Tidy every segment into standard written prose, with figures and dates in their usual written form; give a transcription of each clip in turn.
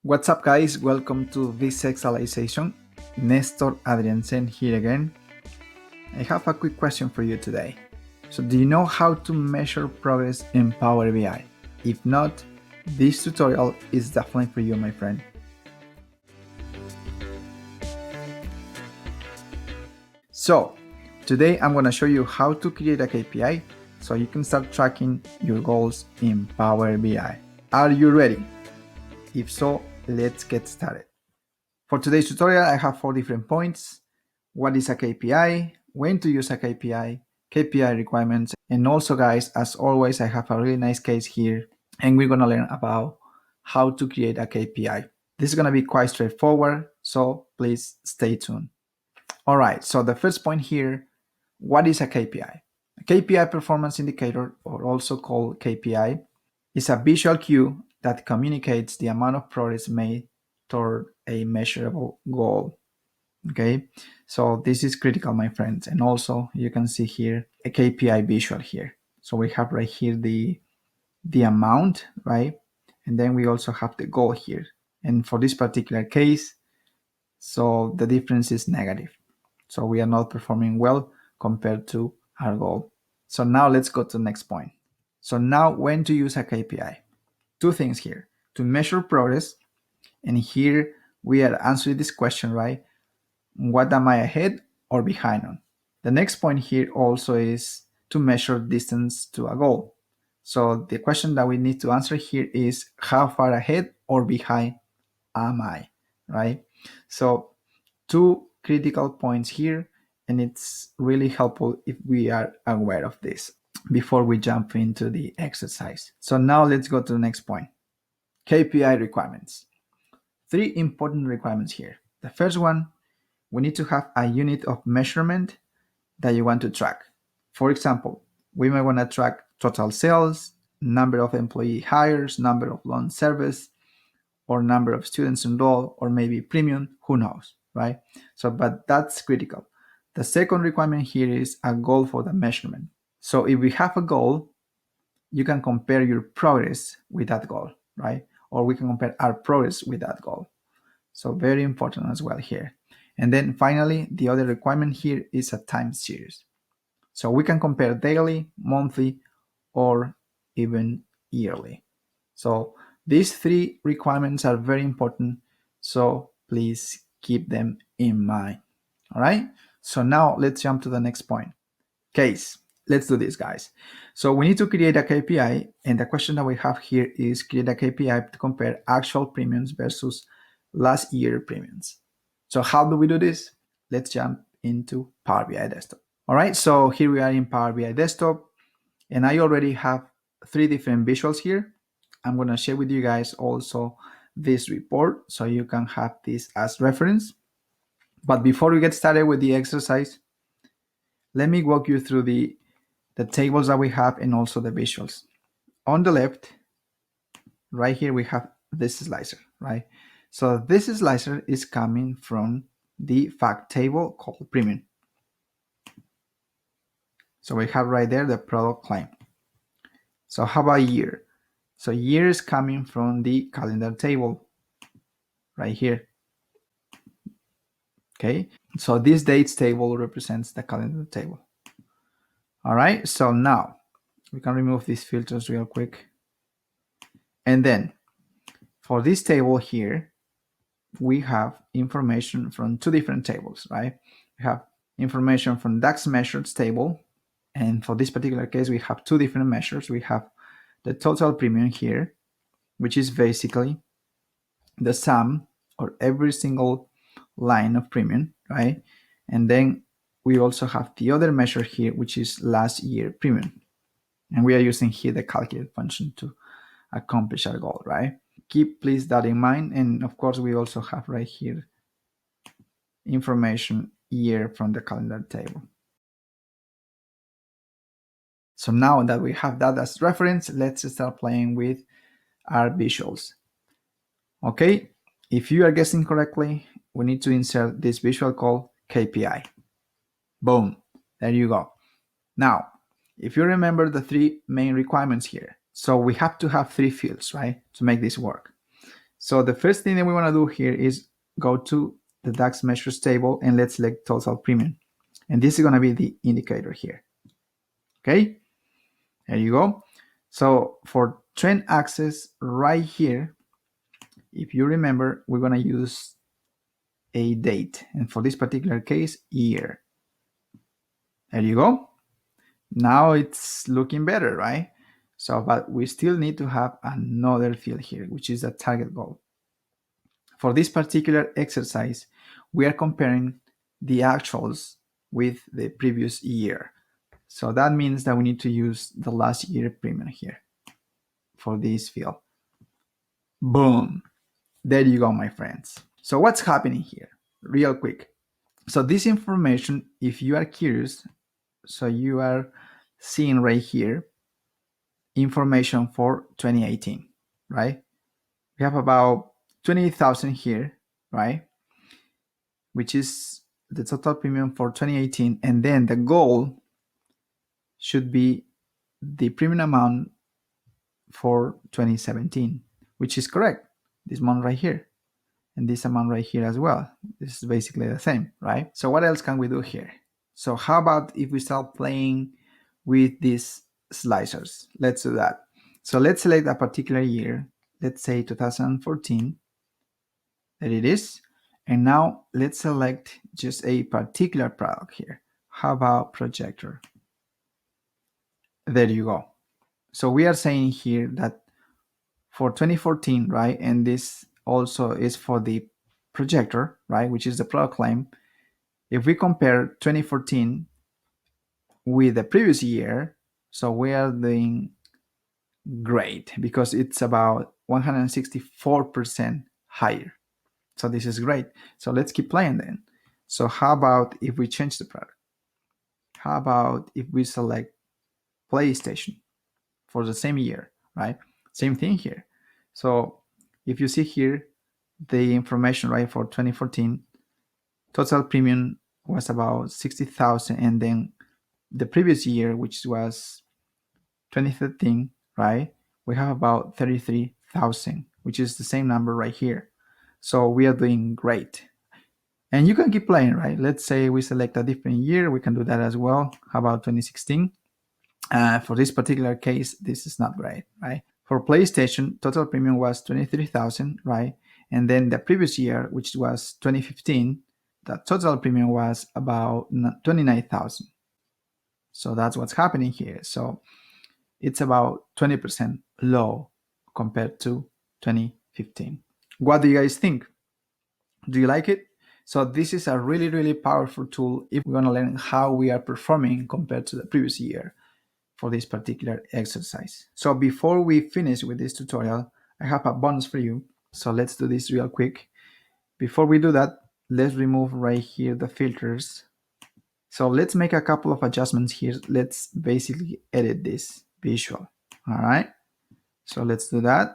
What's up, guys? Welcome to this exercise. Nestor Adriansen here again. I have a quick question for you today. So do you know how to measure progress in Power BI? If not, this tutorial is definitely for you, my friend. So today I'm going to show you how to create a KPI so you can start tracking your goals in Power BI. Are you ready? If so, let's get started. For today's tutorial, I have 4 different points. What is a KPI? When to use a KPI? KPI requirements. And also, guys, as always, I have a really nice case here, and we're going to learn about how to create a KPI. This is going to be quite straightforward, so please stay tuned. All right, so the first point here, what is a KPI? A KPI performance indicator, or also called KPI, is a visual cue that communicates the amount of progress made toward a measurable goal. Okay, so this is critical, my friends. And also you can see here a KPI visual here. So we have right here the amount, right? And then we also have the goal here. And for this particular case, so the difference is negative. So we are not performing well compared to our goal. So now let's go to the next point. So now when to use a KPI? 2 things here: to measure progress, and here we are answering this question, right? What am I ahead or behind on? The next point here also is to measure distance to a goal. So the question that we need to answer here is how far ahead or behind am I, right? So 2 critical points here, and it's really helpful if we are aware of this before we jump into the exercise. So now let's go to the next point. KPI requirements. 3 important requirements here. The first one, we need to have a unit of measurement that you want to track. For example, we might want to track total sales, number of employee hires, number of loans serviced, or number of students enrolled, or maybe premium, who knows, right? So, but that's critical. The second requirement here is a goal for the measurement. So if we have a goal, you can compare your progress with that goal, right? Or we can compare our progress with that goal. So very important as well here. And then finally, the other requirement here is a time series. So we can compare daily, monthly, or even yearly. So these 3 requirements are very important. So please keep them in mind. All right. So now let's jump to the next point. Case. Let's do this, guys. So we need to create a KPI, and the question that we have here is create a KPI to compare actual premiums versus last year premiums. So how do we do this? Let's jump into Power BI Desktop. All right, so here we are in Power BI Desktop, and I already have 3 different visuals here. I'm going to share with you guys also this report so you can have this as reference. But before we get started with the exercise, let me walk you through the tables that we have and also the visuals. On the left, right here, we have this slicer, right? So this slicer is coming from the fact table called premium. So we have right there the product claim. So how about year? So year is coming from the calendar table right here. Okay, so this dates table represents the calendar table. All right, so now we can remove these filters real quick. And then for this table here, we have information from 2 different tables, right? We have information from DAX measures table. And for this particular case, we have 2 different measures. We have the total premium here, which is basically the sum or every single line of premium, right? And then we also have the other measure here, which is last year premium. And we are using here the calculate function to accomplish our goal, right? Keep please that in mind. And of course, we also have right here information year from the calendar table. So now that we have that as reference, let's start playing with our visuals. Okay, if you are guessing correctly, we need to insert this visual called KPI. Boom, there you go. Now, if you remember the 3 main requirements here, so we have to have 3 fields, right, to make this work. So the first thing that we want to do here is go to the DAX measures table and let's select total premium. And this is going to be the indicator here. Okay, there you go. So for trend axis right here, if you remember, we're going to use a date. And for this particular case, year. There you go. Now it's looking better, right? So, but we still need to have another field here, which is a target goal. For this particular exercise, we are comparing the actuals with the previous year. So that means that we need to use the last year premium here for this field. Boom. There you go, my friends. So what's happening here? Real quick. So this information, if you are curious, so you are seeing right here information for 2018, right? We have about 20,000 here, right? Which is the total premium for 2018. And then the goal should be the premium amount for 2017, which is correct. This amount right here. And this amount right here as well. This is basically the same, right? So what else can we do here? So how about if we start playing with these slicers? Let's do that. So let's select a particular year. Let's say 2014. There it is. And now let's select just a particular product here. How about projector? There you go. So we are saying here that for 2014, right? And this also is for the projector, right? Which is the product claim. If we compare 2014 with the previous year, so we are doing great because it's about 164% higher. So this is great. So let's keep playing then. So how about if we change the product? How about if we select PlayStation for the same year, right? Same thing here. So if you see here, the information, right, for 2014, total premium was about 60,000, and then the previous year, which was 2013, right, we have about 33,000, which is the same number right here. So we are doing great. And you can keep playing, right? Let's say we select a different year. We can do that as well. How about 2016? For this particular case, this is not great, right? For PlayStation, total premium was 23,000, right? And then the previous year, which was 2015, the total premium was about 29,000. So that's what's happening here. So it's about 20% low compared to 2015. What do you guys think? Do you like it? So this is a really, really powerful tool if we're going to learn how we are performing compared to the previous year for this particular exercise. So before we finish with this tutorial, I have a bonus for you. So let's do this real quick. Before we do that, let's remove right here the filters. So let's make a couple of adjustments here. Let's basically edit this visual. All right. So let's do that.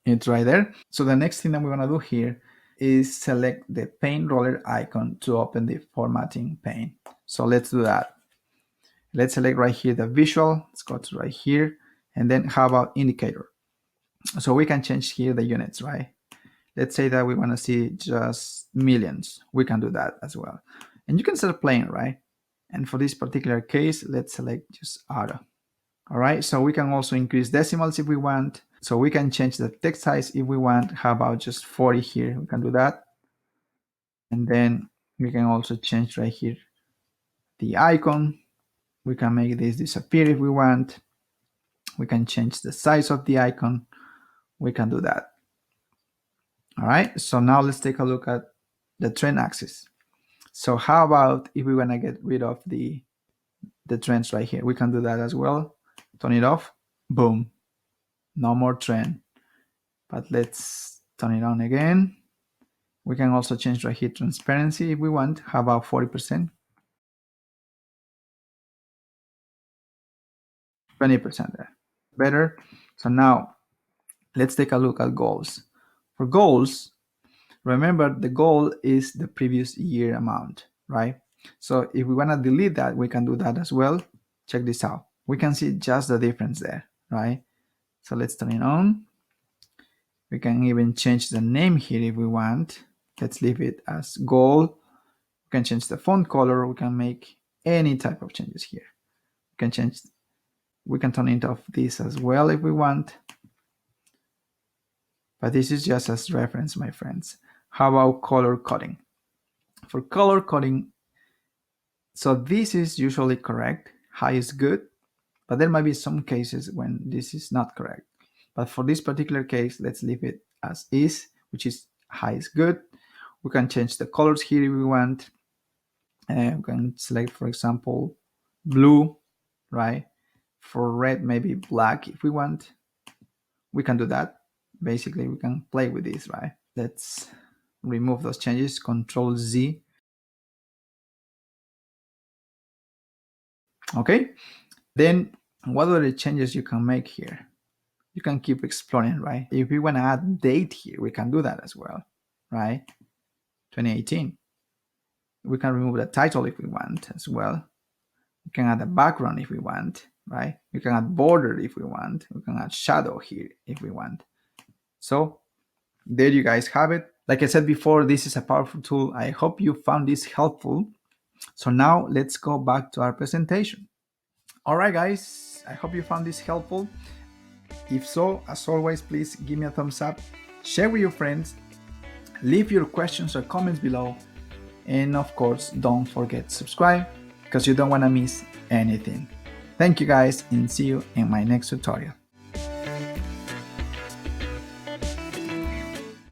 It's right there. So the next thing that we're going to do here is select the paint roller icon to open the formatting pane. So let's do that. Let's select right here the visual. Let's go to right here. And then how about indicator? So we can change here the units, right? Let's say that we want to see just millions. We can do that as well. And you can start playing, right? And for this particular case, let's select just auto. All right, so we can also increase decimals if we want. So we can change the text size if we want. How about just 40 here? We can do that. And then we can also change right here the icon. We can make this disappear if we want. We can change the size of the icon. We can do that. All right, so now let's take a look at the trend axis. So how about if we want to get rid of the trends right here? We can do that as well. Turn it off. Boom. No more trend. But let's turn it on again. We can also change right here transparency if we want. How about 40%? 20% there. Better. So now let's take a look at goals. For goals, remember the goal is the previous year amount, right? So if we want to delete that, we can do that as well. Check this out. We can see just the difference there, right? So let's turn it on. We can even change the name here if we want. Let's leave it as goal. We can change the font color. We can make any type of changes here. We can turn it off this as well if we want. But this is just as reference, my friends. How about color coding? For color coding, so this is usually correct. High is good, but there might be some cases when this is not correct. But for this particular case, let's leave it as is, which is high is good. We can change the colors here if we want. We can select, for example, blue, right? For red, maybe black if we want. We can do that. Basically, we can play with this, right? Let's remove those changes, Control Z. Okay, then what are the changes you can make here? You can keep exploring, right? If we want to add date here, we can do that as well, right? 2018. We can remove the title if we want as well. We can add a background if we want, right? We can add border if we want. We can add shadow here if we want. So there you guys have it. Like I said before, this is a powerful tool. I hope you found this helpful. So now let's go back to our presentation. All right, guys, I hope you found this helpful. If so, as always, please give me a thumbs up, share with your friends, leave your questions or comments below, and of course, don't forget to subscribe because you don't want to miss anything. Thank you guys, and see you in my next tutorial.